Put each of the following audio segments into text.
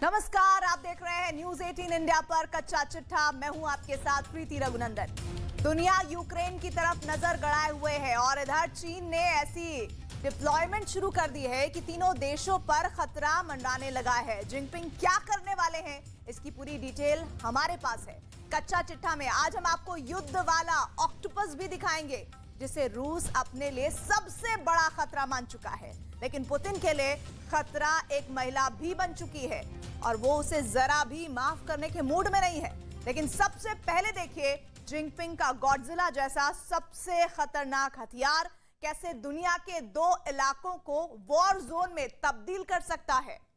नमस्कार, आप देख रहे हैं न्यूज 18 इंडिया पर कच्चा चिट्ठा। मैं हूं आपके साथ प्रीति रघुनंदन। दुनिया यूक्रेन की तरफ नजर गड़ाए हुए है और इधर चीन ने ऐसी डिप्लॉयमेंट शुरू कर दी है कि तीनों देशों पर खतरा मंडराने लगा है। जिनपिंग क्या करने वाले हैं, इसकी पूरी डिटेल हमारे पास है। कच्चा चिट्ठा में आज हम आपको युद्ध वाला ऑक्टोपस भी दिखाएंगे, जिसे रूस अपने लिए सबसे बड़ा खतरा मान चुका है। लेकिन पुतिन के लिए खतरा एक महिला भी बन चुकी है और वो उसे जरा भी माफ करने के मूड में नहीं है। लेकिन सबसे पहले देखिए जिनपिंग का गॉडजिला जैसा सबसे खतरनाक हथियार कैसे दुनिया के दो इलाकों को वॉर जोन में तब्दील कर सकता है।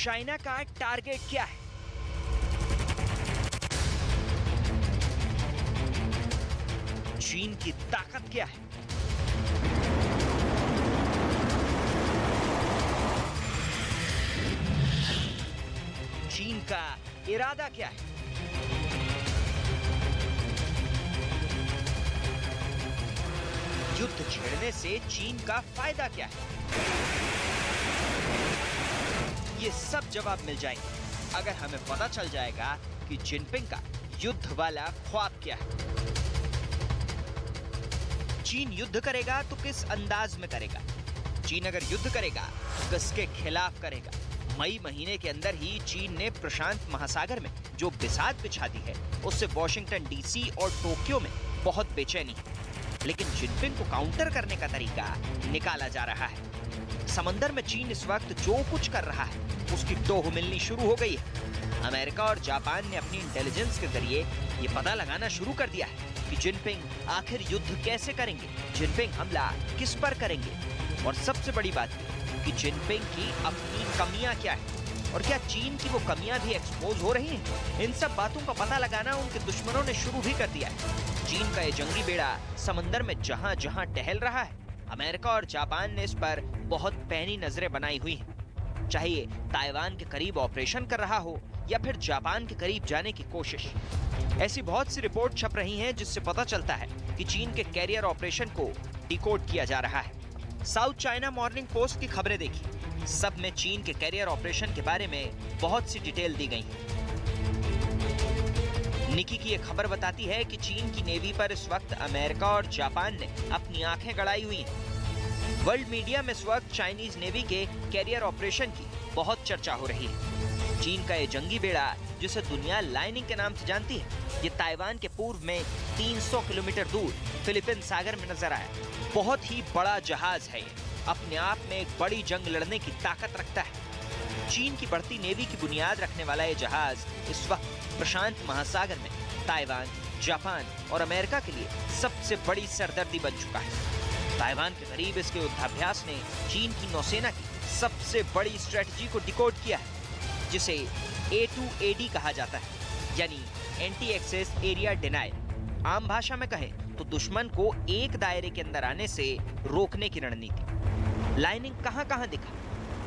चाइना का टारगेट क्या है? चीन की ताकत क्या है? चीन का इरादा क्या है? युद्ध छेड़ने से चीन का फायदा क्या है? ये सब जवाब मिल जाएंगे अगर हमें पता चल जाएगा कि जिनपिंग का युद्ध वाला ख्वाब क्या है। चीन युद्ध करेगा तो किस अंदाज में करेगा? चीन अगर युद्ध करेगा तो किसके खिलाफ करेगा? मई महीने के अंदर ही चीन ने प्रशांत महासागर में जो बिसात बिछा दी है, उससे वॉशिंगटन डीसी और टोक्यो में बहुत बेचैनी है। लेकिन जिनपिंग को काउंटर करने का तरीका निकाला जा रहा है। समंदर में चीन इस वक्त जो कुछ कर रहा है उसकी टोह मिलनी शुरू हो गई है। अमेरिका और जापान ने अपनी इंटेलिजेंस के जरिए ये पता लगाना शुरू कर दिया है कि जिनपिंग आखिर युद्ध कैसे करेंगे, जिनपिंग हमला किस पर करेंगे, और सबसे बड़ी बात है कि जिनपिंग की अपनी कमियां क्या है और क्या चीन की वो कमियां भी एक्सपोज हो रही हैं। इन सब बातों का पता लगाना उनके दुश्मनों ने शुरू भी कर दिया है। चीन का ये जंगी बेड़ा समंदर में जहां जहां टहल रहा है, अमेरिका और जापान ने इस पर बहुत पैनी नजरें बनाई हुई हैं। चाहे ये ताइवान के करीब ऑपरेशन कर रहा हो या फिर जापान के करीब जाने की कोशिश। ऐसी बहुत सी रिपोर्ट छप रही हैं जिससे पता चलता है कि चीन के कैरियर ऑपरेशन को डिकोड किया जा रहा है। साउथ चाइना मॉर्निंग पोस्ट की खबरें देखी, सब में चीन के कैरियर ऑपरेशन के बारे में बहुत सी डिटेल दी गई है। निकी की ये खबर बताती है कि चीन की नेवी पर इस वक्त अमेरिका और जापान ने अपनी आंखें गड़ाई हुई हैं। वर्ल्ड मीडिया में इस वक्त चाइनीज नेवी के कैरियर ऑपरेशन की बहुत चर्चा हो रही है। चीन का ये जंगी बेड़ा, जिसे दुनिया लाइनिंग के नाम से जानती है, ये ताइवान के पूर्व में 300 किलोमीटर दूर फिलीपीन सागर में नजर आया। बहुत ही बड़ा जहाज है ये, अपने आप में एक बड़ी जंग लड़ने की ताकत रखता है। चीन की बढ़ती नेवी की बुनियाद रखने वाला ये जहाज इस वक्त प्रशांत महासागर में ताइवान, जापान और अमेरिका के लिए सबसे बड़ी सरदर्दी बन चुका है। ताइवान के करीब इसके युद्धाभ्यास ने चीन की नौसेना की सबसे बड़ी स्ट्रेटजी को डिकोड किया है, जिसे A2AD कहा जाता है, यानी एंटी एक्सेस एरिया डिनायल। आम भाषा में कहें तो दुश्मन को एक दायरे के अंदर आने से रोकने की रणनीति। लाइनिंग कहां-कहां दिखा,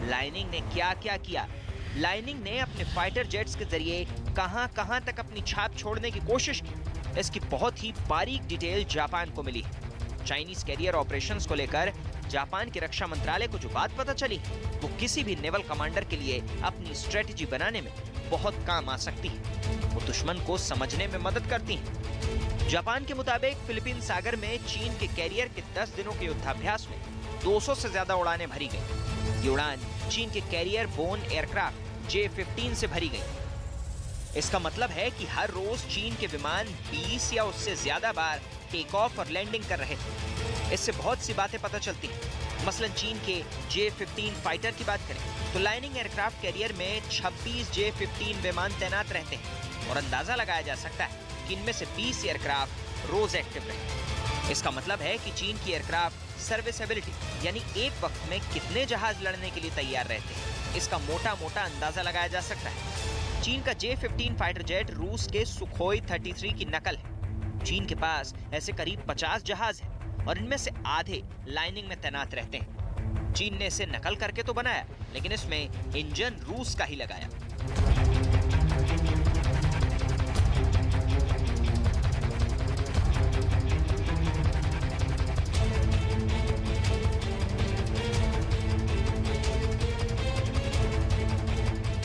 लाइनिंग ने क्या-क्या किया, लाइनिंग ने अपने फाइटर जेट्स के जरिए कहां-कहां तक अपनी छाप छोड़ने की कोशिश की, इसकी बहुत ही बारीक डिटेल जापान को मिली है। चाइनीज कैरियर ऑपरेशंस को लेकर जापान के रक्षा मंत्रालय को जो बात पता चली, वो किसी भी नेवल कमांडर के लिए अपनी स्ट्रेटजी बनाने में बहुत काम आ सकती है। वो दुश्मन को समझने में मदद करती हैं। जापान के मुताबिक फिलीपीन सागर में चीन के कैरियर के 10 दिनों के युद्धाभ्यास में 200 से ज्यादा उड़ानें भरी गई। ये उड़ान चीन के कैरियर बोन एयरक्राफ्ट J-15 से भरी गई। इसका मतलब है कि हर रोज चीन के विमान 20 या उससे ज्यादा बार टेक ऑफ और लैंडिंग कर रहे थे। इससे बहुत सी बातें पता चलती हैं। मसलन चीन के J-15 फाइटर की बात करें तो लाइनिंग एयरक्राफ्ट कैरियर में 26 J-15 विमान तैनात रहते हैं और अंदाजा लगाया जा सकता है कि इनमें से 20 एयरक्राफ्ट रोज एक्टिव रहे। इसका मतलब है कि चीन की एयरक्राफ्ट सर्विसेबिलिटी, यानी एक वक्त में कितने जहाज लड़ने के लिए तैयार रहते हैं, इसका मोटा मोटा अंदाजा लगाया जा सकता है। चीन का J-15 फाइटर जेट रूस के सुखोई 33 की नकल है। चीन के पास ऐसे करीब 50 जहाज हैं और इनमें से आधे लाइनिंग में तैनात रहते हैं। चीन ने इसे नकल करके तो बनाया, लेकिन इसमें इंजन रूस का ही लगाया।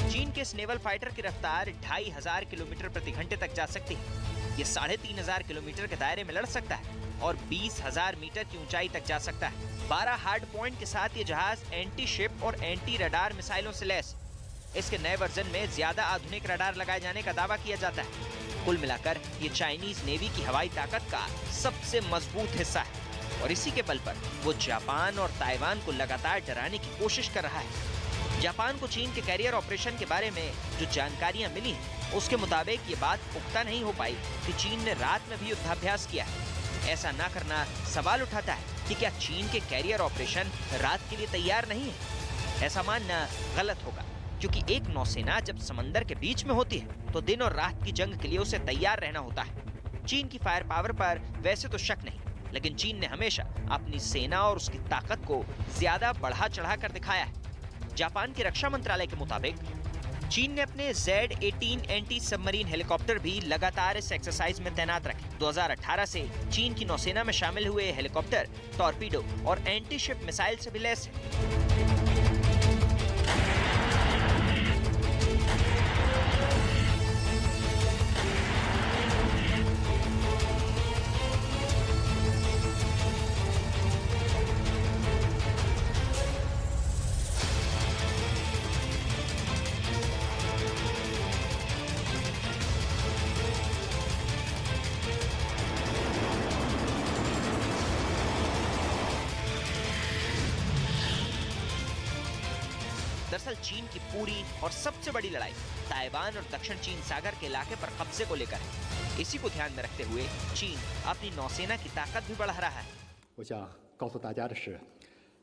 चीन के इस नेवल फाइटर की रफ्तार 2500 किलोमीटर प्रति घंटे तक जा सकती है। ये 3500 किलोमीटर के दायरे में लड़ सकता है और 20,000 मीटर की ऊंचाई तक जा सकता है। 12 हार्ड पॉइंट के साथ ये जहाज एंटी शिप और एंटी रडार मिसाइलों से लैस। इसके नए वर्जन में ज्यादा आधुनिक रडार लगाए जाने का दावा किया जाता है। कुल मिलाकर ये चाइनीज नेवी की हवाई ताकत का सबसे मजबूत हिस्सा है और इसी के बल पर वो जापान और ताइवान को लगातार डराने की कोशिश कर रहा है। जापान को चीन के कैरियर ऑपरेशन के बारे में जो जानकारियां मिली हैं, उसके मुताबिक ये बात पुख्ता नहीं हो पाई कि चीन ने रात में भी युद्धाभ्यास किया है। ऐसा ना करना सवाल उठाता है कि क्या चीन के कैरियर ऑपरेशन रात के लिए तैयार नहीं है। ऐसा मानना गलत होगा, क्योंकि एक नौसेना जब समंदर के बीच में होती है तो दिन और रात की जंग के लिए उसे तैयार रहना होता है। चीन की फायर पावर पर वैसे तो शक नहीं, लेकिन चीन ने हमेशा अपनी सेना और उसकी ताकत को ज्यादा बढ़ा चढ़ा कर दिखाया है। जापान के रक्षा मंत्रालय के मुताबिक चीन ने अपने Z-18 एंटी सबमरीन हेलीकॉप्टर भी लगातार इस एक्सरसाइज में तैनात रखे। 2018 से चीन की नौसेना में शामिल हुए हेलीकॉप्टर टॉर्पीडो और एंटी शिप मिसाइल से भी लैस है। दरअसल चीन की पूरी और सबसे बड़ी लड़ाई ताइवान और दक्षिण चीन सागर के इलाके पर कब्जे को लेकर है। इसी को ध्यान में रखते हुए चीन अपनी नौसेना की ताकत भी बढ़ा रहा है। 我想告诉大家的是，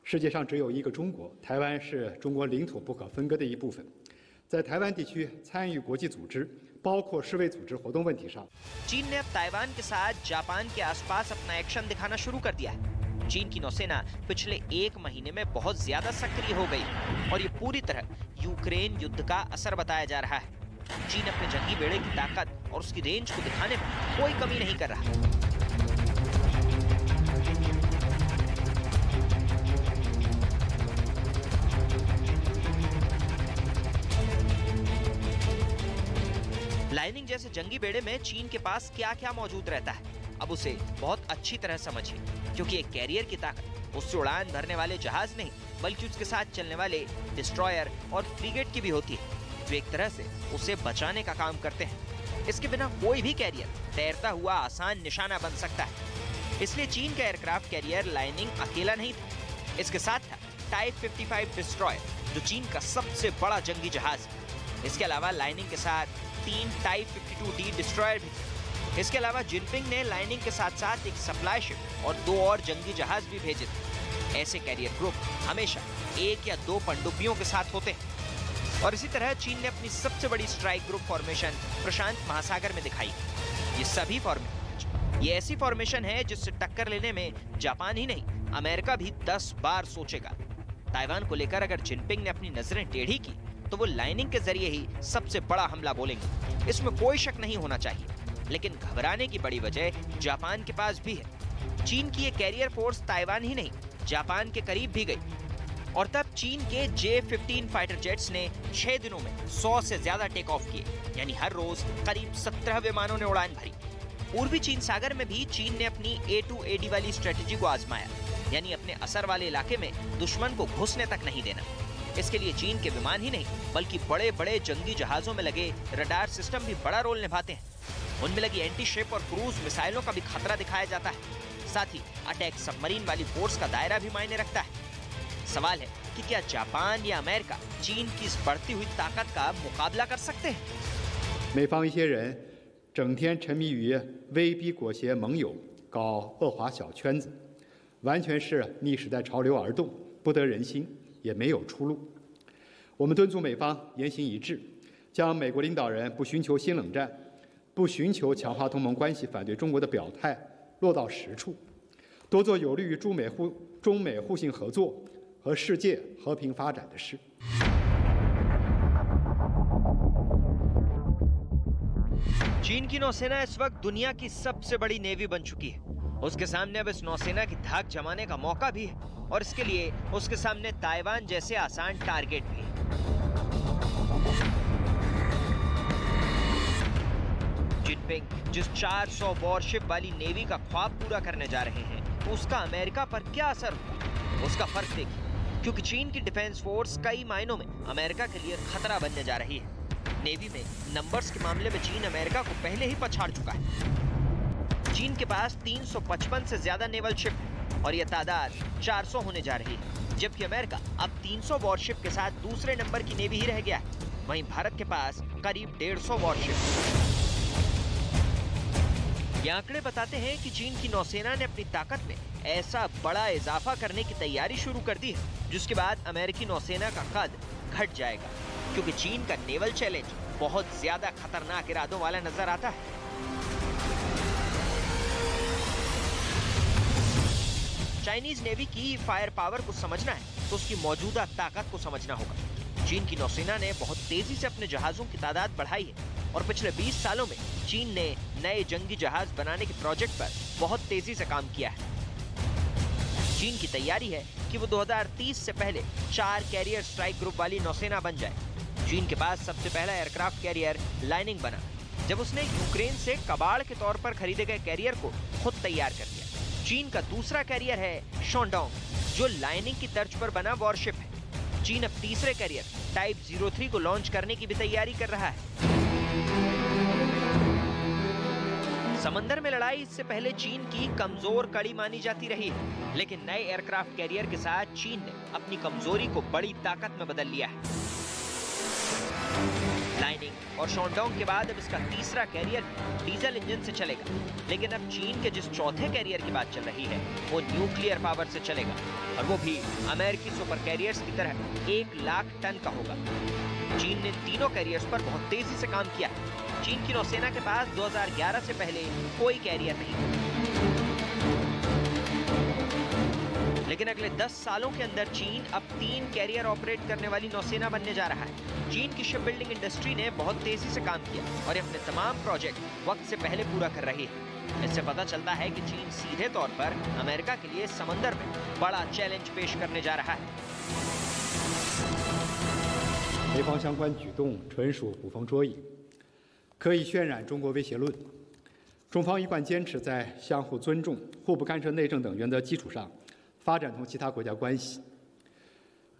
世界上只有一个中国，台湾是中国领土不可分割的一部分。在台湾地区参与国际组织，包括世卫组织活动问题上， चीन ने अब ताइवान के साथ जापान के आसपास अपना एक्शन दिखाना शुरू कर दिया है। चीन की नौसेना पिछले 1 महीने में बहुत ज्यादा सक्रिय हो गई और ये पूरी तरह यूक्रेन युद्ध का असर बताया जा रहा है। चीन अपने जंगी बेड़े की ताकत और उसकी रेंज को दिखाने में कोई कमी नहीं कर रहा। लाइनिंग जैसे जंगी बेड़े में चीन के पास क्या क्या मौजूद रहता है, अब उसे बहुत अच्छी तरह समझिए, क्योंकि एक कैरियर की ताकत उससे उड़ान भरने वाले जहाज नहीं, बल्कि उसके साथ चलने वाले डिस्ट्रॉयर और फ्रीगेट की भी होती है, जो एक तरह से उसे बचाने का काम करते हैं। इसके बिना कोई भी कैरियर तैरता हुआ आसान निशाना बन सकता है। इसलिए चीन का एयरक्राफ्ट कैरियर लाइनिंग अकेला नहीं था, इसके साथ था टाइप 55 डिस्ट्रॉयर, जो चीन का सबसे बड़ा जंगी जहाज है। इसके अलावा लाइनिंग के साथ 3 टाइप 52D डिस्ट्रॉयर भी थे। इसके अलावा जिनपिंग ने लाइनिंग के साथ साथ एक सप्लाई शिप और 2 और जंगी जहाज भी भेजे थे। ऐसे कैरियर ग्रुप हमेशा 1 या 2 पनडुब्बियों के साथ होते हैं और इसी तरह चीन ने अपनी सबसे बड़ी स्ट्राइक ग्रुप फॉर्मेशन प्रशांत महासागर में दिखाई। ये सभी फॉर्मेशन ये ऐसी फॉर्मेशन है जिससे टक्कर लेने में जापान ही नहीं, अमेरिका भी 10 बार सोचेगा। ताइवान को लेकर अगर जिनपिंग ने अपनी नजरें टेढ़ी की तो वो लाइनिंग के जरिए ही सबसे बड़ा हमला बोलेंगे, इसमें कोई शक नहीं होना चाहिए। लेकिन घबराने की बड़ी वजह जापान के पास भी है। चीन की ये कैरियर फोर्स ताइवान ही नहीं, जापान के करीब भी गई और तब चीन के J-15 फाइटर जेट्स ने 6 दिनों में 100 से ज्यादा टेक ऑफ किए, यानी हर रोज करीब 17 विमानों ने उड़ान भरी। पूर्वी चीन सागर में भी चीन ने अपनी A2AD वाली स्ट्रेटेजी को आजमाया, यानी अपने असर वाले इलाके में दुश्मन को घुसने तक नहीं देना। इसके लिए चीन के विमान ही नहीं, बल्कि बड़े बड़े जंगी जहाजों में लगे रडार सिस्टम भी बड़ा रोल निभाते हैं। उनमें लगी एंटी शिप और क्रूज मिसाइलों का भी खतरा दिखाया जाता है। साथ ही अटैक सबमरीन वाली फोर्स का दायरा भी मायने रखता है। सवाल है कि क्या जापान या अमेरिका चीन की इस बढ़ती हुई ताकत का मुकाबला कर सकते हैं? 美方一些人整天沉迷于威逼裹挟盟友，搞恶华小圈子，完全是逆时代潮流而动，不得人心，也没有出路。我们敦促美方言行一致，将美国领导人不寻求新冷战、不寻求强化同盟关系、反对中国的表态落到实处，多做有利于中美互信合作和世界和平发展的事。चीन की नौसेना इस वक्त दुनिया की सबसे बड़ी नेवी बन चुकी है। उसके सामने अब इस नौसेना की धाक जमाने का मौका भी है और इसके लिए उसके सामने ताइवान जैसे आसान टारगेट भी है। जिनपिंग जिस 400 वॉरशिप वाली नेवी का ख्वाब पूरा करने जा रहे हैं, उसका अमेरिका पर क्या असर होगा, उसका फर्क देखिए। क्योंकि चीन की डिफेंस फोर्स कई मायनों में अमेरिका के लिए खतरा बनने जा रही है। नेवी में नंबर्स के मामले में चीन अमेरिका को पहले ही पछाड़ चुका है। चीन के पास 355 से ज्यादा नेवल शिप है और यह तादाद 400 होने जा रही है, जबकि अमेरिका अब 300 वॉरशिप के साथ दूसरे नंबर की नेवी ही रह गया है। वहीं भारत के पास करीब 150 वॉरशिप। ये आंकड़े बताते हैं कि चीन की नौसेना ने अपनी ताकत में ऐसा बड़ा इजाफा करने की तैयारी शुरू कर दी है, जिसके बाद अमेरिकी नौसेना का कद घट जाएगा, क्योंकि चीन का नेवल चैलेंज बहुत ज्यादा खतरनाक इरादों वाला नजर आता है। चाइनीज नेवी की फायर पावर को समझना है तो उसकी मौजूदा ताकत को समझना होगा। चीन की नौसेना ने बहुत तेजी से अपने जहाजों की तादाद बढ़ाई है और पिछले 20 सालों में चीन ने नए जंगी जहाज बनाने के प्रोजेक्ट पर बहुत तेजी से काम किया है। चीन की तैयारी है कि वो 2030 से पहले 4 कैरियर स्ट्राइक ग्रुप वाली नौसेना बन जाए। चीन के पास सबसे पहला एयरक्राफ्ट कैरियर लाइनिंग बना, जब उसने यूक्रेन से कबाड़ के तौर पर खरीदे गए कैरियर को खुद तैयार कर दिया। चीन का दूसरा कैरियर है शोंडोंग, जो लाइनिंग की तर्ज पर बना वॉरशिप है। चीन अब तीसरे कैरियर टाइप 03 को लॉन्च करने की भी तैयारी कर रहा है। समंदर में लड़ाई इससे पहले चीन की कमजोर कड़ी मानी जाती रही है, लेकिन नए एयरक्राफ्ट कैरियर के साथ चीन ने अपनी कमजोरी को बड़ी ताकत में बदल लिया है। लाइनिंग और शोंडोंग के बाद अब इसका तीसरा कैरियर डीजल इंजन से चलेगा, लेकिन अब चीन के जिस चौथे कैरियर की बात चल रही है वो न्यूक्लियर पावर से चलेगा, और वो भी अमेरिकी सुपर कैरियर्स की तरह 1 लाख टन का होगा। चीन ने तीनों कैरियर्स पर बहुत तेजी से काम किया है। चीन की नौसेना के पास 2011 से पहले कोई कैरियर नहीं था, लेकिन अगले 10 सालों के अंदर चीन अब 3 कैरियर ऑपरेट करने वाली नौसेना बनने जा रहा है। चीन की शिप बिल्डिंग इंडस्ट्री ने बहुत तेजी से काम किया और अपने तमाम प्रोजेक्ट वक्त से पहले पूरा कर रही है। इससे पता चलता है कि चीन सीधे तौर पर अमेरिका के लिए समंदर में बड़ा चैलेंज पेश करने जा रहा है। 美方相关举动纯属捕风捉影，刻意渲染中国威胁论。中方一贯坚持在相互尊重、互不干涉内政等原则基础上发展同其他国家关系。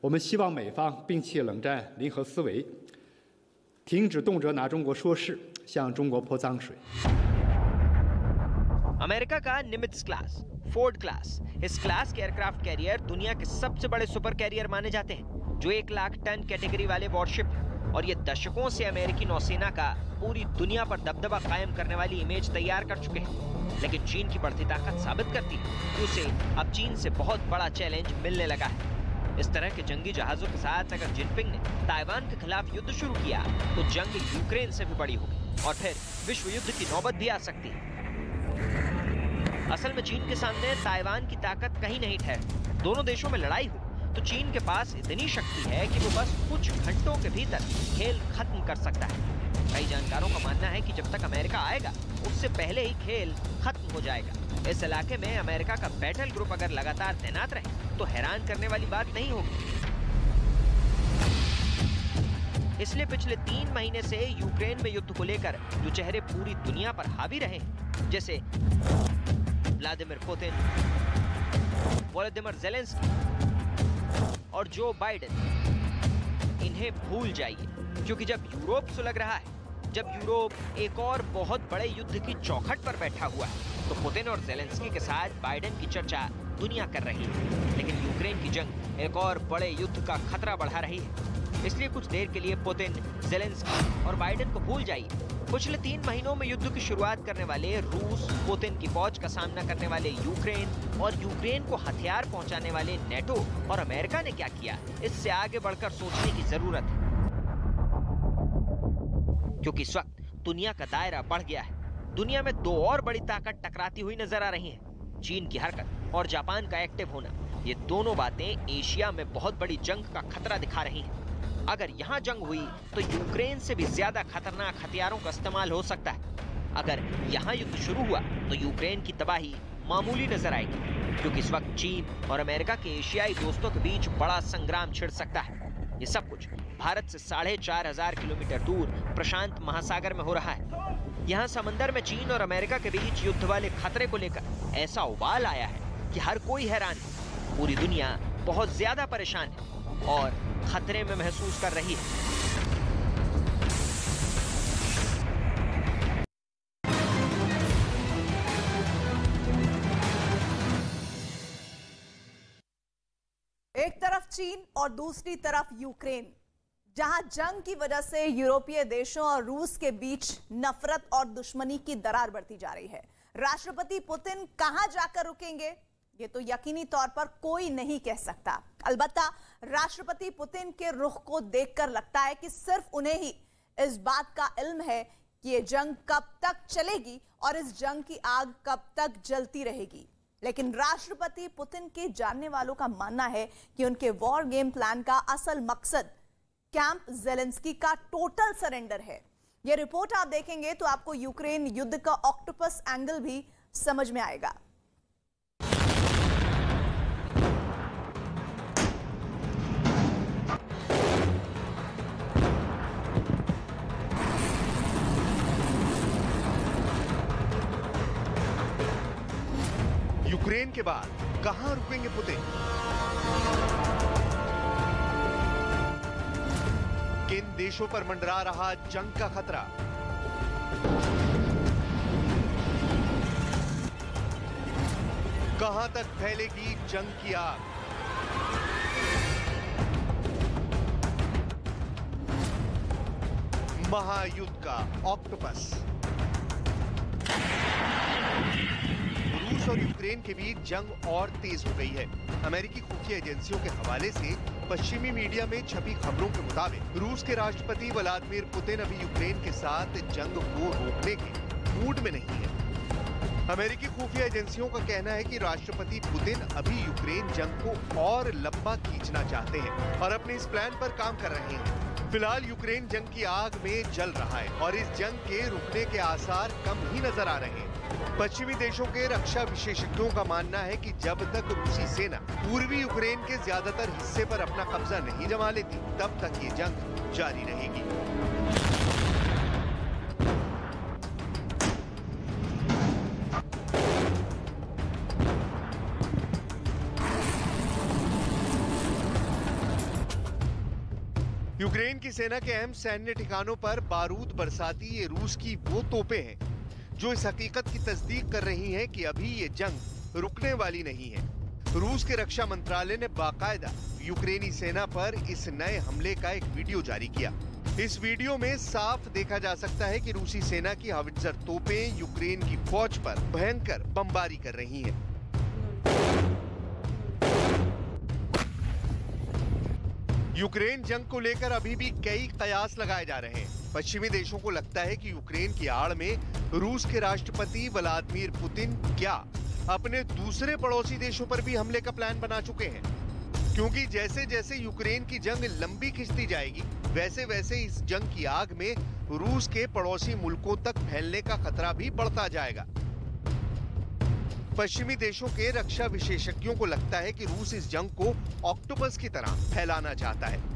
我们希望美方摒弃冷战零和思维，停止动辄拿中国说事，向中国泼脏水。 अमेरिका का निमित्ज क्लास, फोर्ड क्लास, इस क्लास के एयरक्राफ्ट कैरियर दुनिया के सबसे बड़े सुपर कैरियर माने जाते हैं, जो 1 लाख टन कैटेगरी वाले वॉरशिप है, और ये दशकों से अमेरिकी नौसेना का पूरी दुनिया पर दबदबा कायम करने वाली इमेज तैयार कर चुके हैं। लेकिन चीन की बढ़ती ताकत साबित करती है कि उसे अब चीन से बहुत बड़ा चैलेंज मिलने लगा है। इस तरह के जंगी जहाजों के साथ अगर जिनपिंग ने ताइवान के खिलाफ युद्ध शुरू किया तो जंग यूक्रेन से भी बड़ी होगी और फिर विश्व युद्ध की नौबत भी आ सकती है। असल में चीन के सामने ताइवान की ताकत कहीं नहीं ठहरती। दोनों देशों में लड़ाई हो तो चीन के पास इतनी शक्ति है कि वो बस कुछ घंटों के भीतर खेल खत्म कर सकता है। कई जानकारों का मानना है कि जब तक अमेरिका आएगा उससे पहले ही खेल खत्म हो जाएगा। इस इलाके में अमेरिका का बैटल ग्रुप अगर लगातार तैनात रहे तो हैरान करने वाली बात नहीं होगी। इसलिए पिछले 3 महीने से यूक्रेन में युद्ध को लेकर जो चेहरे पूरी दुनिया पर हावी रहे, जैसे व्लादिमीर पुतिन, वोलोदिमीर ज़ेलेंस्की और जो बाइडेन, इन्हें भूल जाइए, क्योंकि जब यूरोप सुलग रहा है, जब यूरोप एक और बहुत बड़े युद्ध की चौखट पर बैठा हुआ है, तो पुतिन और ज़ेलेंस्की के साथ बाइडेन की चर्चा दुनिया कर रही है। लेकिन यूक्रेन की जंग एक और बड़े युद्ध का खतरा बढ़ा रही है। इसलिए कुछ देर के लिए पुतिन, ज़ेलेंस्की और बाइडेन को भूल जाइए। पिछले 3 महीनों में युद्ध की शुरुआत करने वाले रूस, पुतिन की फौज का सामना करने वाले यूक्रेन और यूक्रेन को हथियार पहुंचाने वाले नेटो और अमेरिका ने क्या किया, इससे आगे बढ़कर सोचने की जरूरत है। क्योंकि इस वक्त दुनिया का दायरा बढ़ गया है। दुनिया में 2 और बड़ी ताकत टकराती हुई नजर आ रही हैं। चीन की हरकत और जापान का एक्टिव होना ये दोनों बातें एशिया में बहुत बड़ी जंग का खतरा दिखा रही हैं। अगर यहाँ जंग हुई तो यूक्रेन से भी ज्यादा खतरनाक हथियारों का इस्तेमाल हो सकता है। अगर यहाँ युद्ध शुरू हुआ तो यूक्रेन की तबाही मामूली नजर आएगी, क्योंकि इस वक्त चीन और अमेरिका के एशियाई दोस्तों के बीच बड़ा संग्राम छिड़ सकता है। ये सब कुछ भारत से 4500 किलोमीटर दूर प्रशांत महासागर में हो रहा है। यहाँ समंदर में चीन और अमेरिका के बीच युद्ध वाले खतरे को लेकर ऐसा उबाल आया है कि हर कोई हैरान है। पूरी दुनिया बहुत ज्यादा परेशान है और खतरे में महसूस कर रही है। एक तरफ चीन और दूसरी तरफ यूक्रेन, जहां जंग की वजह से यूरोपीय देशों और रूस के बीच नफरत और दुश्मनी की दरार बढ़ती जा रही है। राष्ट्रपति पुतिन कहां जाकर रुकेंगे, ये तो यकीनी तौर पर कोई नहीं कह सकता। अलबत्ता राष्ट्रपति पुतिन के रुख को देखकर लगता है कि सिर्फ उन्हें ही इस बात का इल्म है कि ये जंग कब तक चलेगी और इस जंग की आग कब तक जलती रहेगी। लेकिन राष्ट्रपति पुतिन के जानने वालों का मानना है कि उनके वॉर गेम प्लान का असल मकसद कैंप ज़ेलेंस्की का टोटल सरेंडर है। यह रिपोर्ट आप देखेंगे तो आपको यूक्रेन युद्ध का ऑक्टोपस एंगल भी समझ में आएगा। यूक्रेन के बाद कहां रुकेंगे पुतिन? किन देशों पर मंडरा रहा जंग का खतरा? कहां तक फैलेगी जंग की आग? महायुद्ध का ऑक्टोपस। रूस और यूक्रेन के बीच जंग और तेज हो गई है। अमेरिकी खुफिया एजेंसियों के हवाले से पश्चिमी मीडिया में छपी खबरों के मुताबिक रूस के राष्ट्रपति व्लादिमीर पुतिन अभी यूक्रेन के साथ जंग को रोकने के मूड में नहीं है। अमेरिकी खुफिया एजेंसियों का कहना है कि राष्ट्रपति पुतिन अभी यूक्रेन जंग को और लंबा खींचना चाहते हैं और अपने इस प्लान पर काम कर रहे हैं। फिलहाल यूक्रेन जंग की आग में जल रहा है और इस जंग के रुकने के आसार कम ही नजर आ रहे हैं। पश्चिमी देशों के रक्षा विशेषज्ञों का मानना है कि जब तक रूसी सेना पूर्वी यूक्रेन के ज्यादातर हिस्से पर अपना कब्जा नहीं जमा लेती, तब तक ये जंग जारी रहेगी। यूक्रेन की सेना के अहम सैन्य ठिकानों पर बारूद बरसाती ये रूस की वो तोपें हैं जो इस हकीकत की तस्दीक कर रही हैं कि अभी ये जंग रुकने वाली नहीं है। रूस के रक्षा मंत्रालय ने बाकायदा यूक्रेनी सेना पर इस नए हमले का एक वीडियो जारी किया। इस वीडियो में साफ देखा जा सकता है कि रूसी सेना की हावित्जर तोपें यूक्रेन की फौज पर भयंकर बमबारी कर रही हैं। यूक्रेन जंग को लेकर अभी भी कई कयास लगाए जा रहे हैं। पश्चिमी देशों को लगता है कि यूक्रेन की आड़ में रूस के राष्ट्रपति व्लादिमीर पुतिन क्या अपने दूसरे पड़ोसी देशों पर भी हमले का प्लान बना चुके हैं, क्योंकि जैसे जैसे यूक्रेन की जंग लंबी खिंचती जाएगी, वैसे वैसे इस जंग की आग में रूस के पड़ोसी मुल्कों तक फैलने का खतरा भी बढ़ता जाएगा। पश्चिमी देशों के रक्षा विशेषज्ञों को लगता है कि रूस इस जंग को ऑक्टोपस की तरह फैलाना चाहता है।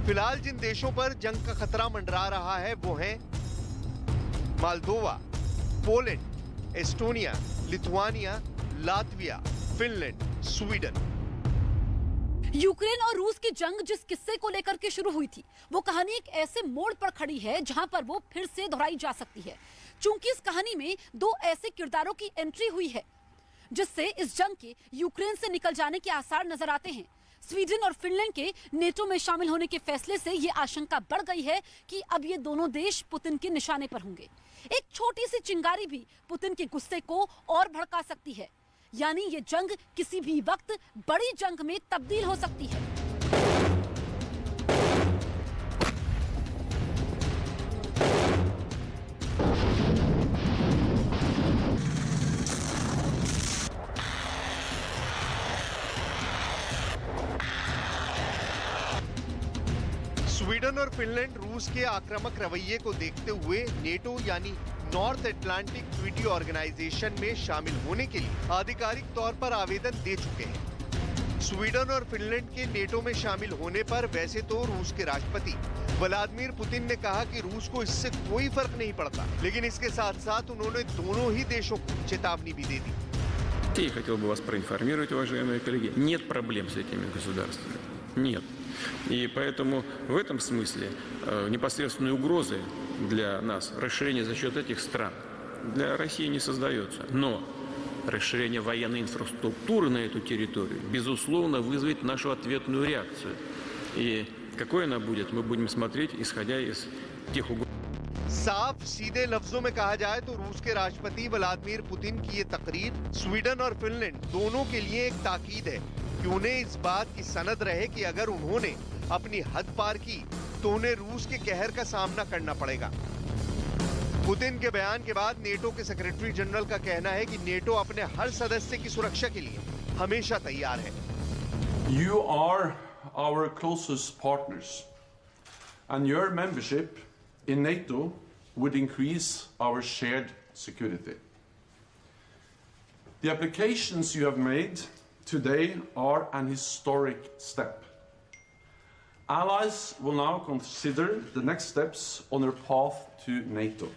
फिलहाल जिन देशों पर जंग का खतरा मंडरा रहा है वो हैं Moldova, Poland, Estonia, Lithuania, Latvia, Finland, Sweden. Ukraine और रूस की जंग जिस किस्से को लेकर के शुरू हुई थी, वो कहानी एक ऐसे मोड़ पर खड़ी है जहां पर वो फिर से दोहराई जा सकती है। चूंकि इस कहानी में दो ऐसे किरदारों की एंट्री हुई है जिससे इस जंग के यूक्रेन से निकल जाने के आसार नजर आते हैं। स्वीडन और फिनलैंड के नेटो में शामिल होने के फैसले से ये आशंका बढ़ गई है कि अब ये दोनों देश पुतिन के निशाने पर होंगे। एक छोटी सी चिंगारी भी पुतिन के गुस्से को और भड़का सकती है, यानी ये जंग किसी भी वक्त बड़ी जंग में तब्दील हो सकती है। फिनलैंड रूस के आक्रामक रवैये को देखते हुए नेटो यानी नॉर्थ अटलांटिक ट्रीटी ऑर्गेनाइजेशन में शामिल होने के लिए आधिकारिक तौर पर आवेदन दे चुके हैं। स्वीडन और फिनलैंड के नेटो में शामिल होने पर वैसे तो रूस के राष्ट्रपति व्लादिमीर पुतिन ने कहा कि रूस को इससे कोई फर्क नहीं पड़ता, लेकिन इसके साथ साथ उन्होंने दोनों ही देशों को चेतावनी भी दे दी। Я хотел бы вас проинформировать, уважаемые коллеги, нет проблем с этими государствами. Нет. И поэтому в этом смысле непосредственной угрозы для нас расширение за счет этих стран для России не создается. Но расширение военной инфраструктуры на эту территорию, безусловно, вызовет нашу ответную реакцию. И какой она будет, мы будем смотреть, исходя из тех угроз. साफ सीधे लफ्जों में कहा जाए तो रूस के राष्ट्रपति व्लादिमीर पुतिन की ये तकरीर स्वीडन और फिनलैंड दोनों के लिए एक ताकीद है कि उन्हें इस बात की सनद रहे कि अगर उन्होंने अपनी हद पार की तो उन्हें रूस के कहर का सामना करना पड़ेगा। पुतिन के बयान के बाद नेटो के सेक्रेटरी जनरल का कहना है कि नेटो अपने हर सदस्य की सुरक्षा के लिए हमेशा तैयार है। You are our closest partners, and your membership in NATO would increase our shared security. The applications you have made today are an historic step. Allies will now consider the next steps on their path to NATO.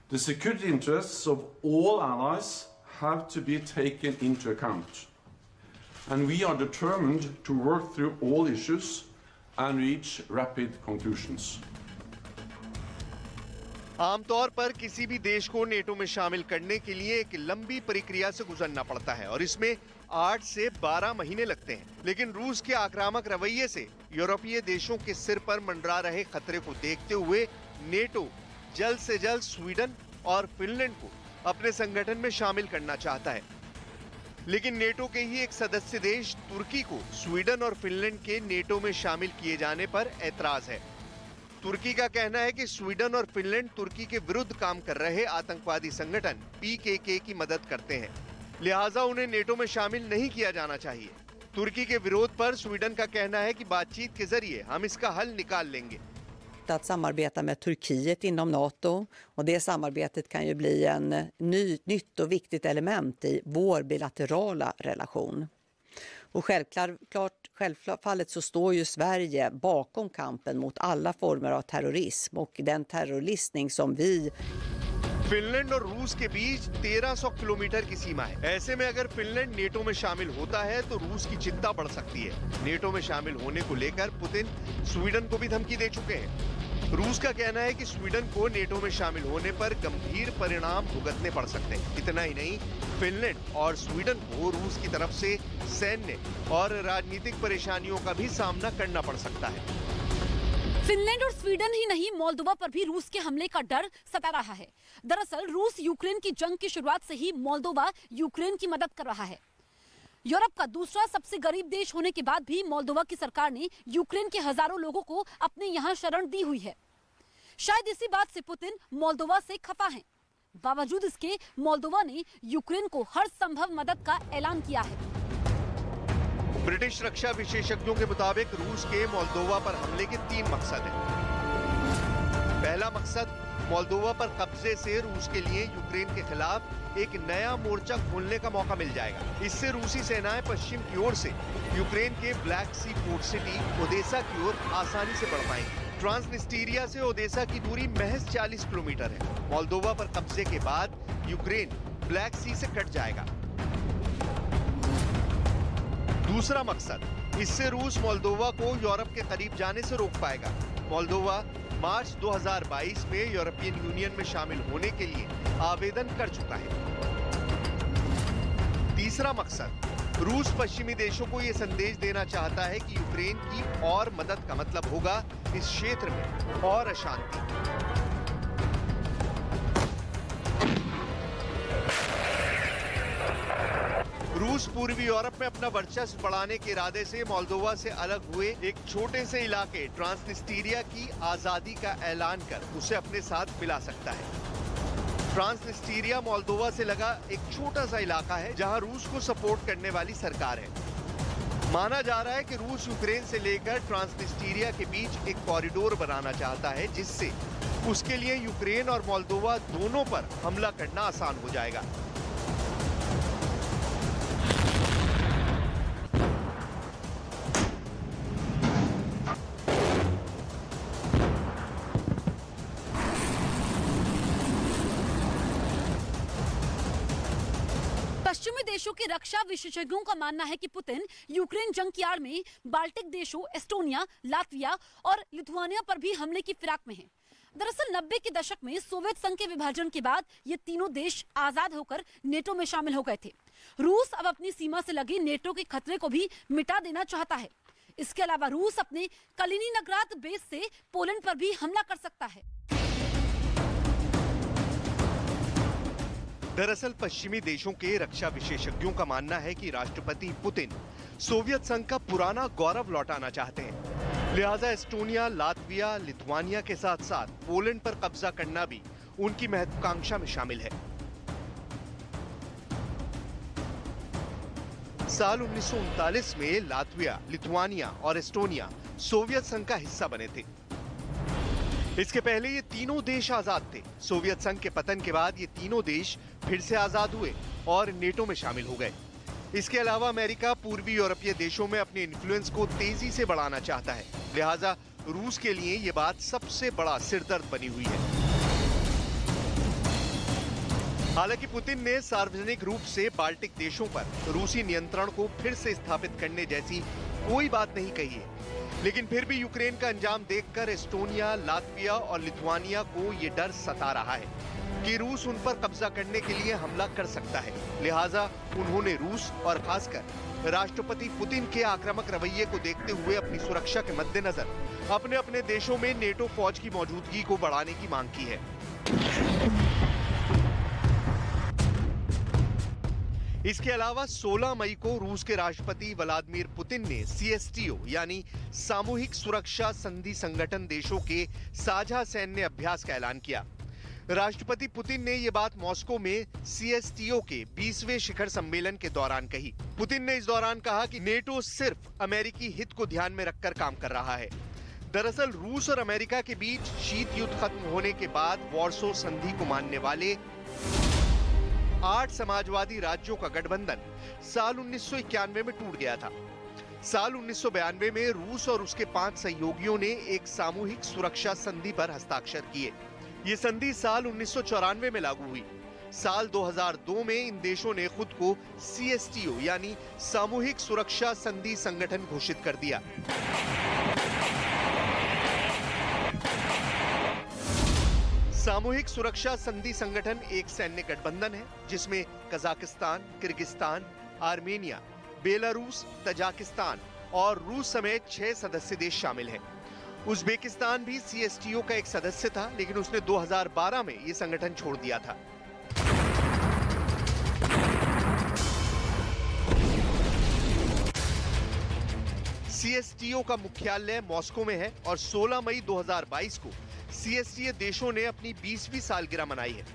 The security interests of all allies have to be taken into account, and we are determined to work through all issues and reach rapid conclusions. आमतौर पर किसी भी देश को NATO में शामिल करने के लिए एक लंबी प्रक्रिया से गुजरना पड़ता है और इसमें 8 से 12 महीने लगते हैं। लेकिन रूस के आक्रामक रवैये से यूरोपीय देशों के सिर पर मंडरा रहे खतरे को देखते हुए नेटो जल्द से जल्द स्वीडन और फिनलैंड को अपने संगठन में शामिल करना चाहता है। लेकिन नेटो के ही एक सदस्य देश तुर्की को स्वीडन और फिनलैंड के नेटो में शामिल किए जाने पर ऐतराज है। तुर्की का कहना है कि स्वीडन और फिनलैंड तुर्की के विरुद्ध काम कर रहे आतंकवादी संगठन PKK की मदद करते हैं, लिहाजा उन्हें नेटो में शामिल नहीं किया जाना चाहिए। तुर्की के विरोध पर स्वीडन का कहना है कि बातचीत के जरिए हम इसका हल निकाल लेंगे। Att samarbeta med Turkiet inom NATO, och det samarbetet kan ju bli en nytt och viktigt element i vår bilaterala relation. Och självfallet så står ju Sverige bakom kampen mot alla former av terrorism och den terrorlistning som vi. Finland और रूस के बीच 1300 kilometre की सीमा है। ऐसे में अगर Finland NATO में शामिल होता है तो रूस की चिंता बढ़ सकती है। नेटो में शामिल होने को लेकर पुतिन स्वीडन को भी धमकी दे चुके हैं। रूस का कहना है कि स्वीडन को नेटो में शामिल होने पर गंभीर परिणाम भुगतने पड़ सकते हैं। इतना ही नहीं, फिनलैंड और स्वीडन को रूस की तरफ से सैन्य और राजनीतिक परेशानियों का भी सामना करना पड़ सकता है। फिनलैंड और स्वीडन ही नहीं, मोल्दोवा पर भी रूस के हमले का डर सता रहा है। दरअसल रूस यूक्रेन की जंग की शुरुआत से ही मोल्दोवा यूक्रेन की मदद कर रहा है। यूरोप का दूसरा सबसे गरीब देश होने के बाद भी मोल्दोवा की सरकार ने यूक्रेन के हजारों लोगों को अपने यहाँ शरण दी हुई है। शायद इसी बात से पुतिन मोल्दोवा से खफा हैं। बावजूद इसके मोल्दोवा ने यूक्रेन को हर संभव मदद का ऐलान किया है। ब्रिटिश रक्षा विशेषज्ञों के मुताबिक रूस के मोल्दोवा पर हमले के 3 मकसद हैं। पहला मकसद, मोल्दोवा पर कब्जे से रूस के लिए यूक्रेन के खिलाफ एक नया मोर्चा खोलने का मौका मिल जाएगा। इससे रूसी सेनाएं पश्चिम की ओर से यूक्रेन के ब्लैक सी पोर्ट सिटी ओदेसा की ओर आसानी से बढ़ पाएंगे। ट्रांसनिस्टीरिया से ओदेसा की दूरी महज 40 किलोमीटर है। मोल्दोवा पर कब्जे के बाद यूक्रेन ब्लैक सी से कट जाएगा। दूसरा मकसद, इससे रूस मोल्दोवा को यूरोप के करीब जाने से रोक पाएगा। मोल्दोवा मार्च 2022 में यूरोपियन यूनियन में शामिल होने के लिए आवेदन कर चुका है। तीसरा मकसद, रूस पश्चिमी देशों को यह संदेश देना चाहता है कि यूक्रेन की और मदद का मतलब होगा इस क्षेत्र में और अशांति। रूस पूर्वी यूरोप में अपना वर्चस्व बढ़ाने के इरादे से मोल्दोवा से अलग हुए एक छोटे से इलाके ट्रांसनिस्टीरिया की आजादी का ऐलान कर उसे अपने साथ मिला सकता है। ट्रांसनिस्टीरिया मोल्दोवा से लगा एक छोटा सा इलाका है जहां रूस को सपोर्ट करने वाली सरकार है। माना जा रहा है कि रूस यूक्रेन से लेकर ट्रांसनिस्ट्रिया के बीच एक कॉरिडोर बनाना चाहता है, जिससे उसके लिए यूक्रेन और मोल्दोवा दोनों पर हमला करना आसान हो जाएगा। पश्चिमी देशों के रक्षा विशेषज्ञों का मानना है कि पुतिन यूक्रेन जंग की आड़ में बाल्टिक देशों एस्टोनिया, लातविया और लिथुआनिया पर भी हमले की फिराक में है। दरअसल 90 के दशक में सोवियत संघ के विभाजन के बाद ये तीनों देश आजाद होकर नेटो में शामिल हो गए थे। रूस अब अपनी सीमा से लगे नेटो के खतरे को भी मिटा देना चाहता है। इसके अलावा रूस अपने कलिनिनग्राद बेस से पोलैंड पर भी हमला कर सकता है। दरअसल पश्चिमी देशों के रक्षा विशेषज्ञों का मानना है कि राष्ट्रपति पुतिन सोवियत संघ का पुराना गौरव लौटाना चाहते हैं। लिहाजा एस्टोनिया, लातविया, लिथुआनिया के साथ साथ पोलैंड पर कब्जा करना भी उनकी महत्वाकांक्षा में शामिल है। साल 1939 में लातविया, लिथुआनिया और एस्टोनिया सोवियत संघ का हिस्सा बने थे। इसके पहले ये तीनों देश आजाद थे। सोवियत संघ के पतन के बाद ये तीनों देश फिर से आजाद हुए और नेटो में शामिल हो गए। इसके अलावा अमेरिका पूर्वी यूरोपीय देशों में अपने इन्फ्लुएंस को तेजी से बढ़ाना चाहता है। लिहाजा रूस के लिए ये बात सबसे बड़ा सिरदर्द बनी हुई है। हालांकि पुतिन ने सार्वजनिक रूप से बाल्टिक देशों पर रूसी नियंत्रण को फिर से स्थापित करने जैसी कोई बात नहीं कही है, लेकिन फिर भी यूक्रेन का अंजाम देखकर एस्टोनिया, लातविया और लिथुआनिया को ये डर सता रहा है कि रूस उन पर कब्जा करने के लिए हमला कर सकता है। लिहाजा उन्होंने रूस और खासकर राष्ट्रपति पुतिन के आक्रामक रवैये को देखते हुए अपनी सुरक्षा के मद्देनजर अपने अपने देशों में नेटो फौज की मौजूदगी को बढ़ाने की मांग की है। इसके अलावा 16 मई को रूस के राष्ट्रपति व्लादिमीर पुतिन ने CSTO यानी सामूहिक सुरक्षा संधि संगठन देशों के साझा सैन्य अभ्यास का ऐलान किया। राष्ट्रपति पुतिन ने ये बात मॉस्को में CSTO के 20वें शिखर सम्मेलन के दौरान कही। पुतिन ने इस दौरान कहा कि नेटो सिर्फ अमेरिकी हित को ध्यान में रखकर काम कर रहा है। दरअसल रूस और अमेरिका के बीच शीत युद्ध खत्म होने के बाद वॉर्सो संधि को मानने वाले 8 समाजवादी राज्यों का गठबंधन साल 1991 में टूट गया था। साल 1992 में रूस और उसके 5 सहयोगियों ने एक सामूहिक सुरक्षा संधि पर हस्ताक्षर किए। ये संधि साल 1994 में लागू हुई। साल 2002 में इन देशों ने खुद को CSTO यानी सामूहिक सुरक्षा संधि संगठन घोषित कर दिया। सामूहिक सुरक्षा संधि संगठन एक सैन्य गठबंधन है जिसमें Kazakhstan, Kyrgyzstan, Armenia, Belarus, Tajikistan और रूस समेत 6 सदस्य देश शामिल हैं। उज्बेकिस्तान भी CSTO का एक सदस्य था, लेकिन उसने 2012 में ये संगठन छोड़ दिया था। CSTO का मुख्यालय मॉस्को में है और 16 मई 2022 को CSTO देशों ने अपनी 20वीं सालगिरह मनाई है।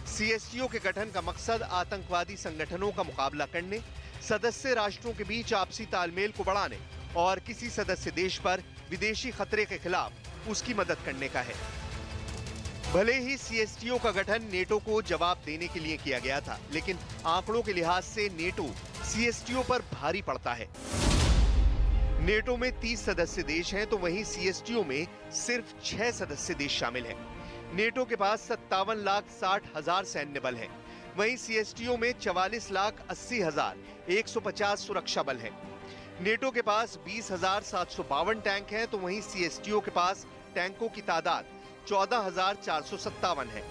CSTO के गठन का मकसद आतंकवादी संगठनों का मुकाबला करने, सदस्य राष्ट्रों के बीच आपसी तालमेल को बढ़ाने और किसी सदस्य देश पर विदेशी खतरे के खिलाफ उसकी मदद करने का है। भले ही CSTO का गठन नेटो को जवाब देने के लिए किया गया था, लेकिन आंकड़ों के लिहाज से नेटो CSTO पर भारी पड़ता है। नेटो में 30 सदस्य देश हैं, तो वहीं CSTO में सिर्फ 6 सदस्य देश शामिल हैं। नेटो के पास 57,60,000 सैन्य बल है, वहीं CSTO में 44,80,150 सुरक्षा बल है। नेटो के पास 20,752 टैंक हैं, तो वहीं CSTO के पास टैंकों की तादाद 14,457 है।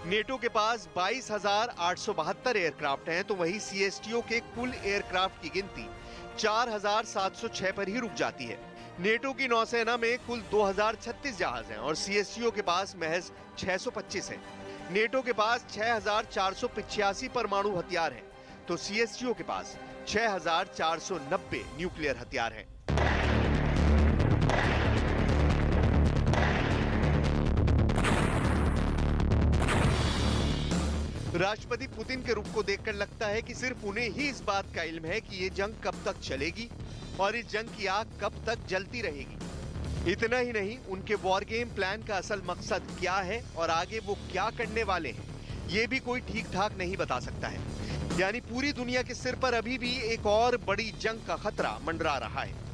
नेटो के पास 22,872 एयरक्राफ्ट हैं, तो वहीं CSTO के कुल एयरक्राफ्ट की गिनती 4,706 पर ही रुक जाती है। नेटो की नौसेना में कुल 2,036 जहाज हैं और CSTO के पास महज 625 हैं। नेटो के पास 6,485 परमाणु हथियार हैं, तो CSTO के पास 6,490 न्यूक्लियर हथियार हैं। राष्ट्रपति पुतिन के रुख को देखकर लगता है कि सिर्फ उन्हें ही इस बात का इल्म है कि ये जंग कब तक चलेगी और इस जंग की आग कब तक जलती रहेगी। इतना ही नहीं, उनके वॉर गेम प्लान का असल मकसद क्या है और आगे वो क्या करने वाले हैं, ये भी कोई ठीक ठाक नहीं बता सकता है। यानी पूरी दुनिया के सिर पर अभी भी एक और बड़ी जंग का खतरा मंडरा रहा है।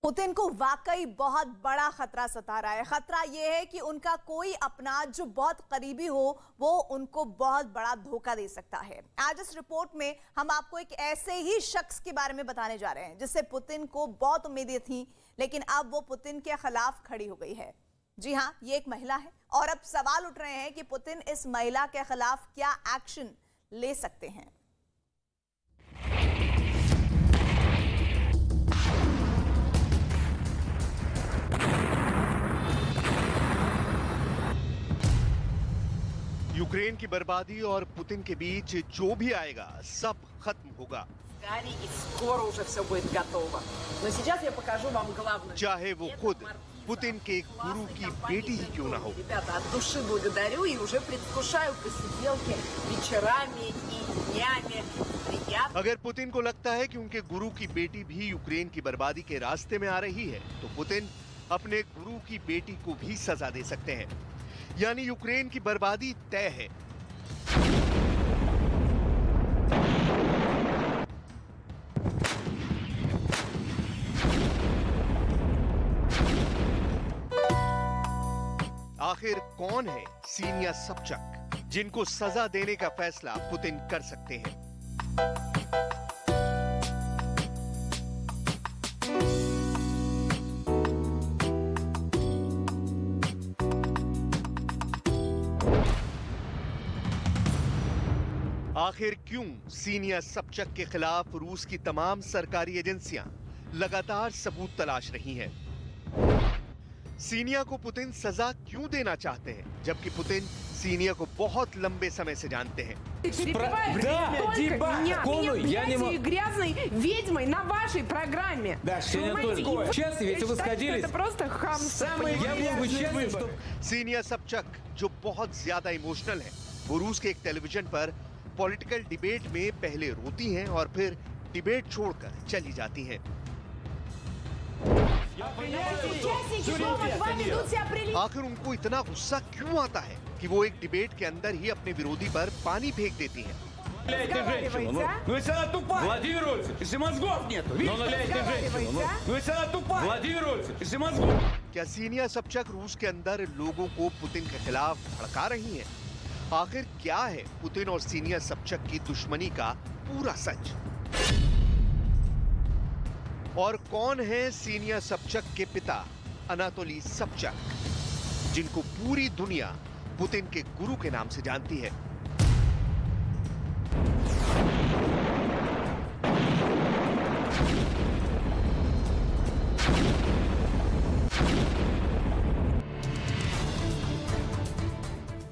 पुतिन को वाकई बहुत बड़ा खतरा सता रहा है। खतरा यह है कि उनका कोई अपना जो बहुत करीबी हो वो उनको बहुत बड़ा धोखा दे सकता है। आज इस रिपोर्ट में हम आपको एक ऐसे ही शख्स के बारे में बताने जा रहे हैं जिससे पुतिन को बहुत उम्मीदें थी, लेकिन अब वो पुतिन के खिलाफ खड़ी हो गई है। जी हां, ये एक महिला है और अब सवाल उठ रहे हैं कि पुतिन इस महिला के खिलाफ क्या एक्शन ले सकते हैं। यूक्रेन की बर्बादी और पुतिन के बीच जो भी आएगा सब खत्म होगा। चाहे वो खुद पुतिन के गुरु की बेटी ही क्यों ना हो। अगर पुतिन को लगता है कि उनके गुरु की बेटी भी यूक्रेन की बर्बादी के रास्ते में आ रही है, तो पुतिन अपने गुरु की बेटी को भी सजा दे सकते हैं। यानी यूक्रेन की बर्बादी तय है। आखिर कौन है सीनिया सबचक, जिनको सजा देने का फैसला पुतिन कर सकते हैं? आखिर क्यों सीनिया सबचक के खिलाफ रूस की तमाम सरकारी एजेंसियां लगातार सबूत तलाश रही हैं? सीनिया को पुतिन सजा क्यों देना चाहते हैं, जबकि पुतिन सीनिया को बहुत लंबे समय से जानते हैं? सीनिया सबचक जो बहुत ज्यादा इमोशनल है, वो रूस के एक टेलीविजन पर पॉलिटिकल डिबेट में पहले रोती हैं और फिर डिबेट छोड़कर चली जाती हैं। आखिर उनको इतना गुस्सा क्यों आता है कि वो एक डिबेट के अंदर ही अपने विरोधी पर पानी फेंक देती हैं? क्या सीनिया सबचक रूस के अंदर लोगों को पुतिन के खिलाफ भड़का रही हैं? आखिर क्या है पुतिन और सीनिया सबचक की दुश्मनी का पूरा सच? और कौन है सीनिया सबचक के पिता अनातोली सबचक, जिनको पूरी दुनिया पुतिन के गुरु के नाम से जानती है?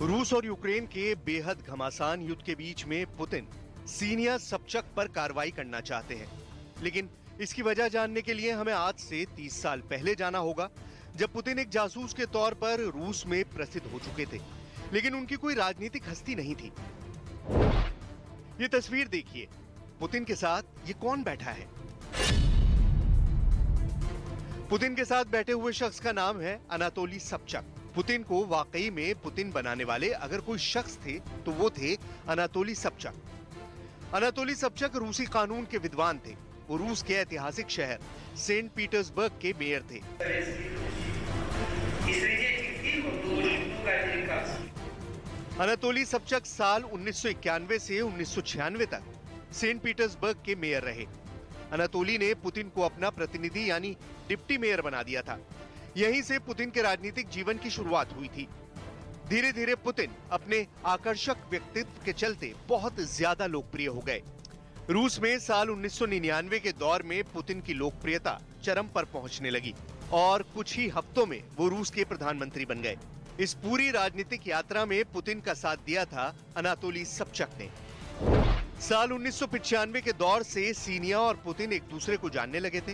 रूस और यूक्रेन के बेहद घमासान युद्ध के बीच में पुतिन सीनिया सबचक पर कार्रवाई करना चाहते हैं, लेकिन इसकी वजह जानने के लिए हमें आज से 30 साल पहले जाना होगा, जब पुतिन एक जासूस के तौर पर रूस में प्रसिद्ध हो चुके थे, लेकिन उनकी कोई राजनीतिक हस्ती नहीं थी। ये तस्वीर देखिए, पुतिन के साथ ये कौन बैठा है? पुतिन के साथ बैठे हुए शख्स का नाम है अनातोली सबचक। पुतिन को वाकई में पुतिन बनाने वाले अगर कोई शख्स थे तो वो थे अनातोली सबचक। अनातोली सबचक रूसी कानून के विद्वान थे। वो रूस के ऐतिहासिक शहर सेंट पीटर्सबर्ग के मेयर थे। अनातोली सबचक साल 1991 से 1996 तक सेंट पीटर्सबर्ग के मेयर रहे। अनातोली ने पुतिन को अपना प्रतिनिधि यानी डिप्टी मेयर बना दिया था। यहीं से पुतिन के राजनीतिक जीवन की शुरुआत हुई थी। धीरे धीरे पुतिन अपने आकर्षक व्यक्तित्व के चलते बहुत ज्यादा लोकप्रिय हो गए। रूस में साल 1999 के दौर में पुतिन की लोकप्रियता चरम पर पहुंचने लगी और कुछ ही हफ्तों में वो रूस के प्रधानमंत्री बन गए। इस पूरी राजनीतिक यात्रा में पुतिन का साथ दिया था अनातोली सबचक ने। साल 1995 के दौर से सीनिया और पुतिन एक दूसरे को जानने लगे थे,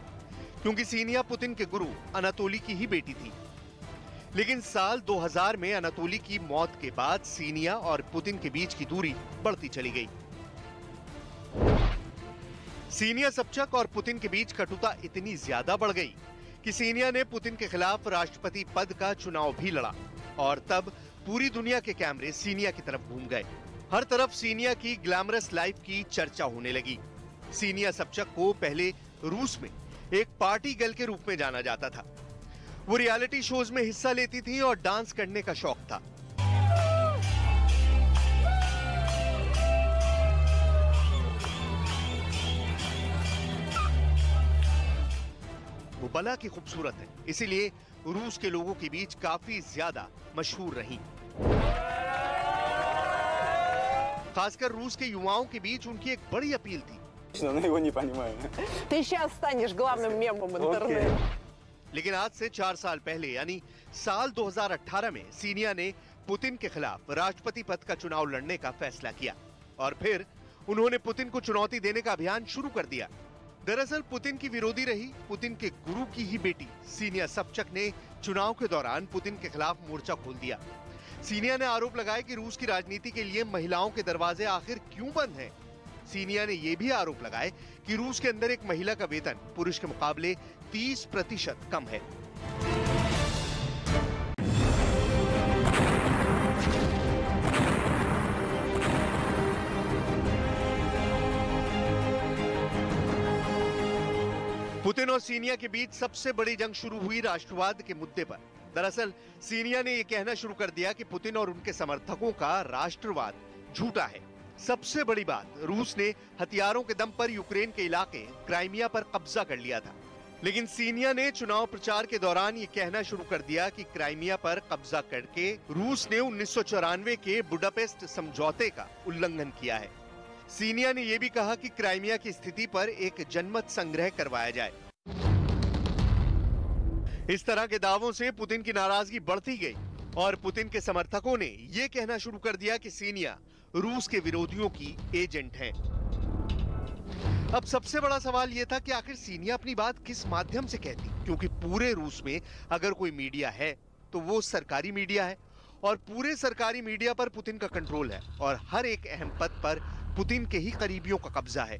क्योंकि सीनिया पुतिन के गुरु अनातोली की ही बेटी थी। लेकिन साल 2000 में अनातोली की मौत के बाद सीनिया और पुतिन के बीच की दूरी बढ़ती चली गई। सीनिया सबचक और पुतिन के बीच कटुता इतनी ज्यादा बढ़ गई कि सीनिया ने पुतिन के खिलाफ राष्ट्रपति पद का चुनाव भी लड़ा और तब पूरी दुनिया के कैमरे सीनिया की तरफ घूम गए। हर तरफ सीनिया की ग्लैमरस लाइफ की चर्चा होने लगी। सीनिया सबचक को पहले रूस में एक पार्टी गर्ल के रूप में जाना जाता था। वो रियलिटी शोज में हिस्सा लेती थी और डांस करने का शौक था। वो बला की खूबसूरत है, इसीलिए रूस के लोगों के बीच काफी ज्यादा मशहूर रही। खासकर रूस के युवाओं के बीच उनकी एक बड़ी अपील थी। लेकिन आज से 4 साल पहले यानी साल 2018 में सीनिया ने पुतिन के खिलाफ राष्ट्रपति पद का चुनाव लड़ने का फैसला किया और फिर उन्होंने पुतिन को चुनौती देने का अभियान शुरू कर दिया। दरअसल पुतिन की विरोधी रही पुतिन के गुरु की ही बेटी सीनिया सबचक ने चुनाव के दौरान पुतिन के खिलाफ मोर्चा खोल दिया। सीनिया ने आरोप लगाया कि रूस की राजनीति के लिए महिलाओं के दरवाजे आखिर क्यों बंद हैं। सीनिया ने यह भी आरोप लगाए कि रूस के अंदर एक महिला का वेतन पुरुष के मुकाबले 30% कम है। पुतिन और सीनिया के बीच सबसे बड़ी जंग शुरू हुई राष्ट्रवाद के मुद्दे पर। दरअसल सीनिया ने यह कहना शुरू कर दिया कि पुतिन और उनके समर्थकों का राष्ट्रवाद झूठा है। सबसे बड़ी बात, रूस ने हथियारों के दम पर यूक्रेन के इलाके क्राइमिया पर कब्जा कर लिया था। लेकिन सीनिया ने चुनाव प्रचार के दौरान ये कहना शुरू कर दिया कि क्राइमिया पर कब्जा करके रूस ने 1994 के बुडापेस्ट समझौते का उल्लंघन किया है। सीनिया ने यह भी कहा कि क्राइमिया की स्थिति पर एक जनमत संग्रह करवाया जाए। इस तरह के दावों से पुतिन की नाराजगी बढ़ती गई और पुतिन के समर्थकों ने यह कहना शुरू कर दिया कि सीनिया रूस के विरोधियों की एजेंट हैं। अब सबसे बड़ा सवाल यह था कि आखिर सीनिया अपनी बात किस माध्यम से कहती, क्योंकि पूरे रूस में अगर कोई मीडिया है तो वो सरकारी मीडिया है और पूरे सरकारी मीडिया पर पुतिन का कंट्रोल है और हर एक अहम पद पर पुतिन के ही करीबियों का कब्जा है।